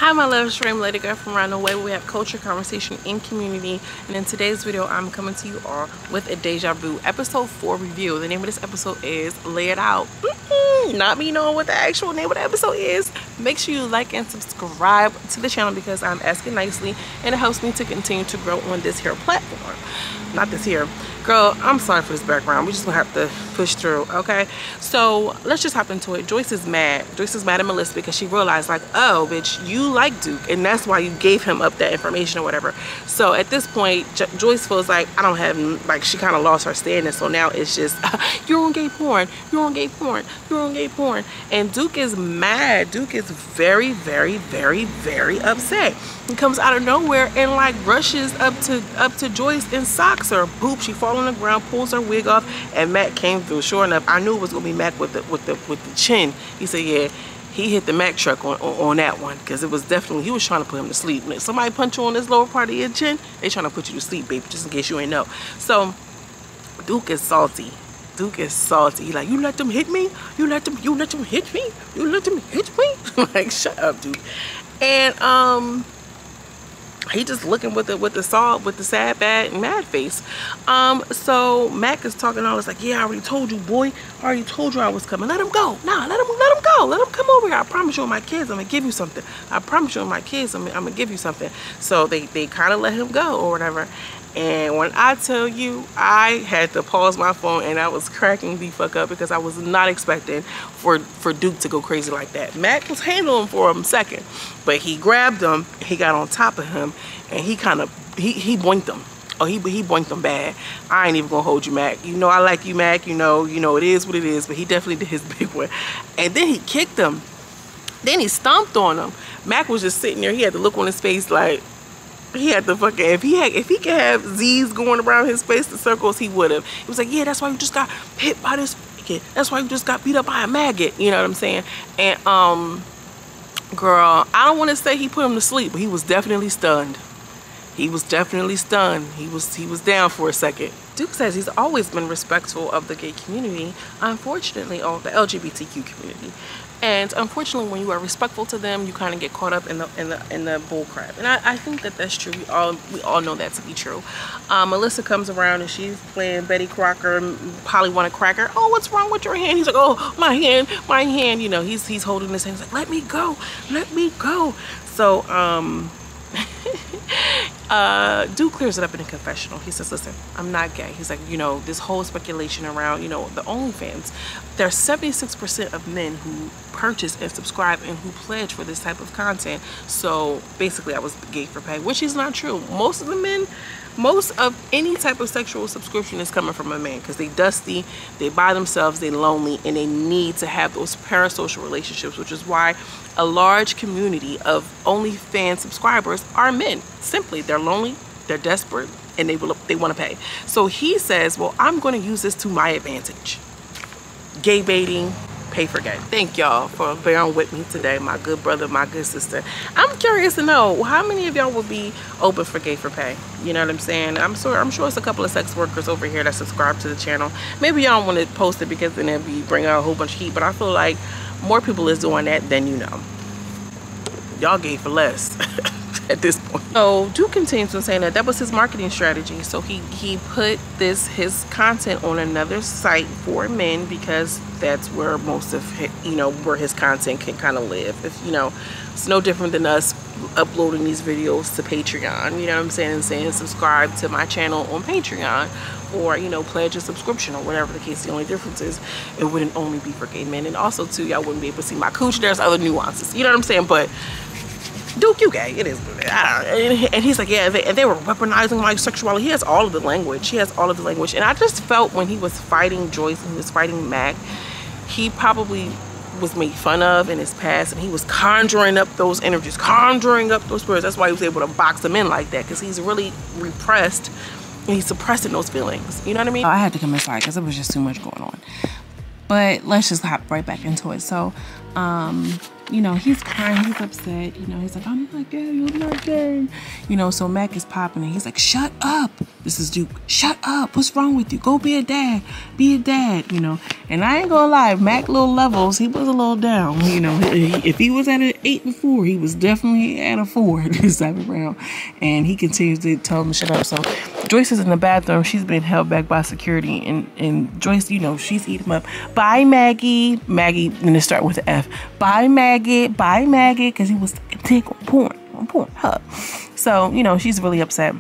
Hi my love, stream lady girl from around the way. We have culture, conversation, and community. And in today's video, I'm coming to you all with a Deja Vu episode 4 review. The name of this episode is Lay It Out. Not me knowing what the actual name of the episode is. Make sure you like and subscribe to the channel because I'm asking nicely and it helps me to continue to grow on this here platform. Not this here. Girl, I'm sorry for this background. We just gonna have to push through, okay? So let's just hop into it. Joyce is mad. Joyce is mad at Melissa because she realized, like, oh, bitch, you like Duke, and that's why you gave him up that information or whatever. So at this point, Joyce feels like I don't have, like, she kind of lost her standing. So now it's just, you're on gay porn, you're on gay porn, you're on gay porn. And Duke is mad. Duke is very, very, very, very upset. He comes out of nowhere and like rushes up to Joyce and socks her. Boop, she falls on the ground, pulls her wig off, and Mac came through. Sure enough, I knew it was gonna be Mac with the chin. He said, yeah, he hit the Mac truck on that one because it was definitely, he was trying to put him to sleep. If somebody punch you on this lower part of your chin, they trying to put you to sleep, baby, just in case you ain't know. So Duke is salty. Duke is salty. He like, you let them hit me? You let them hit me? You let them hit me? Like, shut up, Duke. And he just looking with the sad, bad, and mad face. So Mac is talking all this like, yeah, I already told you, boy. I already told you I was coming. Let him go. Nah, let him go. Let him come over here. I promise you and my kids, I'm gonna give you something. I promise you and my kids, I'm gonna give you something. So they kind of let him go or whatever. And when I tell you, I had to pause my phone and I was cracking the fuck up because I was not expecting for Duke to go crazy like that. Mac was handling for him second, but he grabbed him, he got on top of him, and he boinked him. Oh, he boinked him bad. I ain't even gonna hold you, Mac. You know I like you, Mac. You know it is what it is, but he definitely did his big one. And then he kicked him. Then he stomped on him. Mac was just sitting there. He had the look on his face like, he had the fucking, if he could have Z's going around his face, the circles, he would have. He was like, yeah, that's why you just got hit by this maggot. That's why you just got beat up by a maggot. You know what I'm saying? And girl, I don't want to say he put him to sleep, but he was definitely stunned. He was definitely stunned. He was down for a second. Duke says he's always been respectful of the gay community, unfortunately, or the LGBTQ community. And unfortunately, when you are respectful to them, you kind of get caught up in the bull crap. And I think that that's true. We all know that to be true. Melissa comes around and she's playing Betty Crocker. Polly want to crack her. Oh, what's wrong with your hand? He's like, oh, my hand. You know, he's holding his hand. He's like, let me go, let me go. So Duke clears it up in a confessional. He says, listen, I'm not gay. He's like, you know, this whole speculation around, you know, the OnlyFans, there's 76% of men who purchase and subscribe and who pledge for this type of content. So basically I was gay for pay, which is not true. Most of any type of sexual subscription is coming from a man because they dusty, they by themselves, they lonely, and they need to have those parasocial relationships, which is why a large community of OnlyFans subscribers are men. Simply, they're lonely, they're desperate, and they want to pay. So he says, well, I'm going to use this to my advantage. Gay baiting, pay for gay. Thank y'all for bearing with me today, my good brother, my good sister. I'm curious to know how many of y'all would be open for gay for pay. You know what I'm saying? I'm sure it's a couple of sex workers over here that subscribe to the channel. Maybe y'all want to post it because then it'd be bring out a whole bunch of heat. But I feel like more people is doing that than you know. Y'all gay for less. At this point. So Duke continues on saying that was his marketing strategy. So he put his content on another site for men because that's where most of his, you know, where his content can kind of live. If you know, it's no different than us uploading these videos to Patreon. You know what I'm saying? And saying subscribe to my channel on Patreon, or you know, pledge a subscription or whatever the case. The only difference is it wouldn't only be for gay men, and also too, y'all wouldn't be able to see my cooch. There's other nuances. You know what I'm saying? But Duke, you gay. It is. And he's like, yeah, they were weaponizing my sexuality. He has all of the language. And I just felt when he was fighting Joyce and he was fighting Mac, he probably was made fun of in his past, and he was conjuring up those energies, conjuring up those spirits. That's why he was able to box them in like that, because he's really repressed and he's suppressing those feelings. You know what I mean? I had to come inside because there was just too much going on. But let's just hop right back into it. So, you know, he's crying, he's upset, you know, he's like, I'm not gay, I'm not gay. You know, so Mac is popping and he's like, shut up, This is Duke. Shut up. What's wrong with you? Go be a dad. Be a dad, you know. And I ain't gonna lie, Mac little levels, he was a little down. You know, if he was at an 8 before, he was definitely at a 4 this time around. And he continues to tell him to shut up. So Joyce is in the bathroom. She's been held back by security. And Joyce, you know, she's eating him up. Bye, Maggie. Maggie, and it start with an F. Bye, Maggie. Bye, Maggie. Because he was taking porn. Huh. So, you know, she's really upset.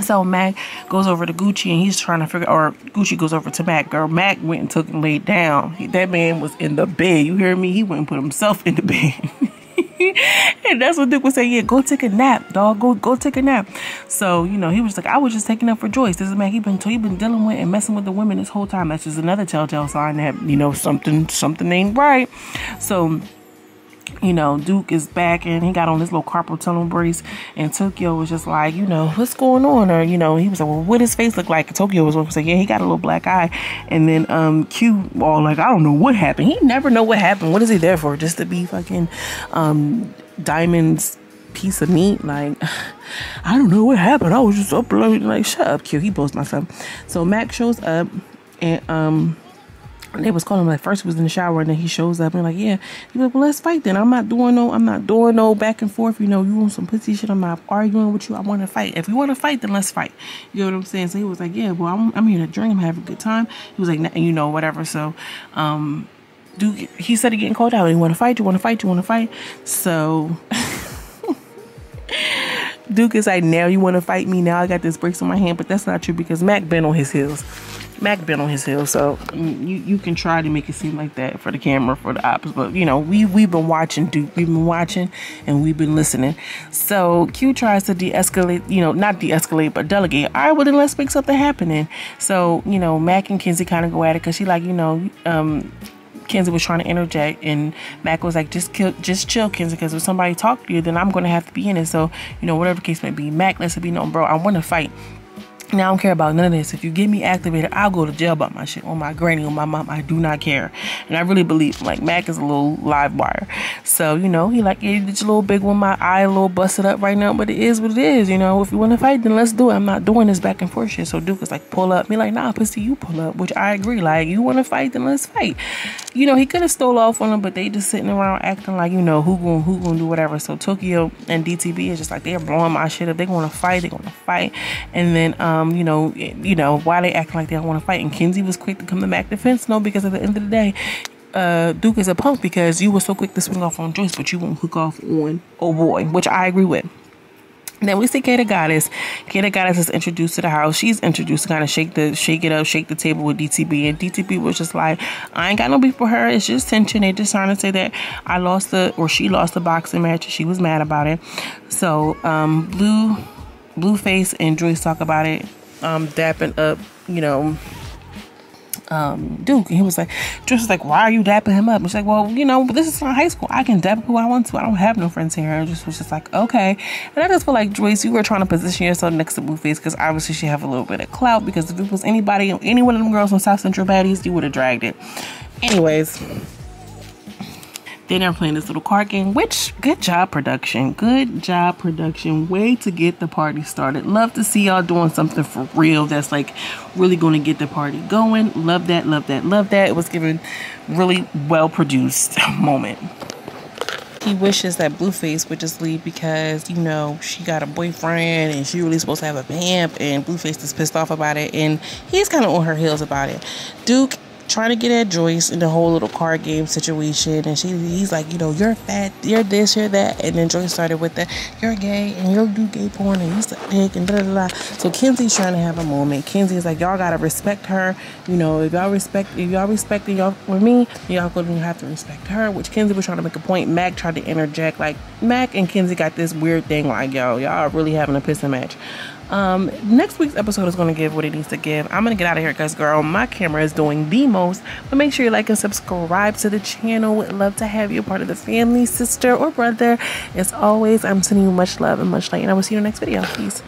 So Mac goes over to Gucci and he's trying to figure, or Gucci goes over to Mac. Girl, Mac went and took and laid down. That man was in the bed. You hear me? He went and put himself in the bed. And that's what Duke was saying. Yeah, go take a nap, dog. Go take a nap. So, you know, he was like, I was just taking up for Joyce. This is Mac. He been dealing with and messing with the women this whole time. That's just another telltale sign that, you know, something ain't right. So, you know, Duke is back and he got on this little carpal tunnel brace, and Tokyo was just like, you know, what's going on? Or, you know, he was like, well, what his face look like? And Tokyo was like, yeah, he got a little black eye. And then Q all like, I don't know what happened. He never know what happened. What is he there for? Just to be fucking Diamond's piece of meat? Like, I don't know what happened. I was just up like, shut up, Q. He blows myself. So Mac shows up and they was calling him, like, first he was in the shower and then he shows up and like, yeah, he's like, well, let's fight then. I'm not doing no back and forth, you know, you want some pussy shit, I'm not arguing with you, I want to fight. If you want to fight, then let's fight. You know what I'm saying? So he was like, yeah, well, I'm here to drink, I'm having a good time. He was like, you know, whatever. So Duke, he started getting called out. You want to fight? You want to fight? You want to fight? So Duke is like, now you want to fight me? Now I got this brace on my hand. But that's not true because Mac been on his heels. So you can try to make it seem like that for the camera, for the ops, but you know, we've been watching Duke, we've been watching and we've been listening. So Q tries to de-escalate, you know, not de-escalate but delegate. All right, well then let's make something happening. So, you know, Mac and Kenzie kind of go at it because she like, you know, Kenzie was trying to interject and Mac was like, just chill, Kenzie, because if somebody talk to you, then I'm going to have to be in it. So, you know, whatever case may be, Mac lets it be known, bro, I want to fight. Now I don't care about none of this. If you get me activated, I'll go to jail about my shit. On my granny, on my mom, I do not care. And I really believe, like, Mac is a little live wire. So, you know, he like, yeah, it's a little big one, my eye a little busted up right now, but it is what it is, you know. If you want to fight, then let's do it. I'm not doing this back and forth shit. So Duke is like, pull up. Me like, nah, pussy, you pull up, which I agree. Like, you want to fight, then let's fight. You know, he could have stole off on him, but they just sitting around acting like, you know, who gonna do whatever. So Tokyo and DTB is just like, they're blowing my shit up. They're going to fight. They're going to fight. And then, you know, why they acting like they don't want to fight. And Kenzie was quick to come to Mac defense. No, because at the end of the day, Duke is a punk because you were so quick to swing off on Joyce, but you won't hook off on oh boy, which I agree with. Then we see Kata Goddess. Kata Goddess is introduced to the house. She's introduced to kind of shake the table with DTB. And DTB was just like, I ain't got no beef with her. It's just tension. They just trying to say that she lost the boxing match. And she was mad about it. So Blueface and Joyce talk about it, dapping up, you know, Duke. And he was like, Joyce was like, why are you dapping him up? And she's like, well, you know, this is not high school. I can dap who I want to. I don't have no friends here. I just was just like, okay. And I just feel like, Joyce, you were trying to position yourself next to Blueface because obviously she have a little bit of clout, because if it was any one of them girls from South Central Baddies, you would have dragged it. Anyways, then they're playing this little card game, which, good job production. Way to get the party started. Love to see y'all doing something for real that's like really going to get the party going. Love that. It was given really well produced moment. He wishes that Blueface would just leave because, you know, she got a boyfriend and she really supposed to have a vamp, and Blueface is pissed off about it and he's kind of on her heels about it. Duke trying to get at Joyce in the whole little card game situation, and he's like, you know, you're fat, you're this, you're that, and then Joyce started with the, you're gay and you do gay porn and you suck dick and da da da. So Kenzie's trying to have a moment. Kenzie is like, y'all gotta respect her, you know, if y'all respecting y'all for me, y'all gonna have to respect her, which Kenzie was trying to make a point. Mac tried to interject, like, Mac and Kenzie got this weird thing like, y'all are really having a pissing match. Next week's episode is going to give what it needs to give. I'm going to get out of here because, girl, my camera is doing the most. But make sure you like and subscribe to the channel. Would love to have you a part of the family, sister or brother. As always, I'm sending you much love and much light, and I will see you in the next video. Peace.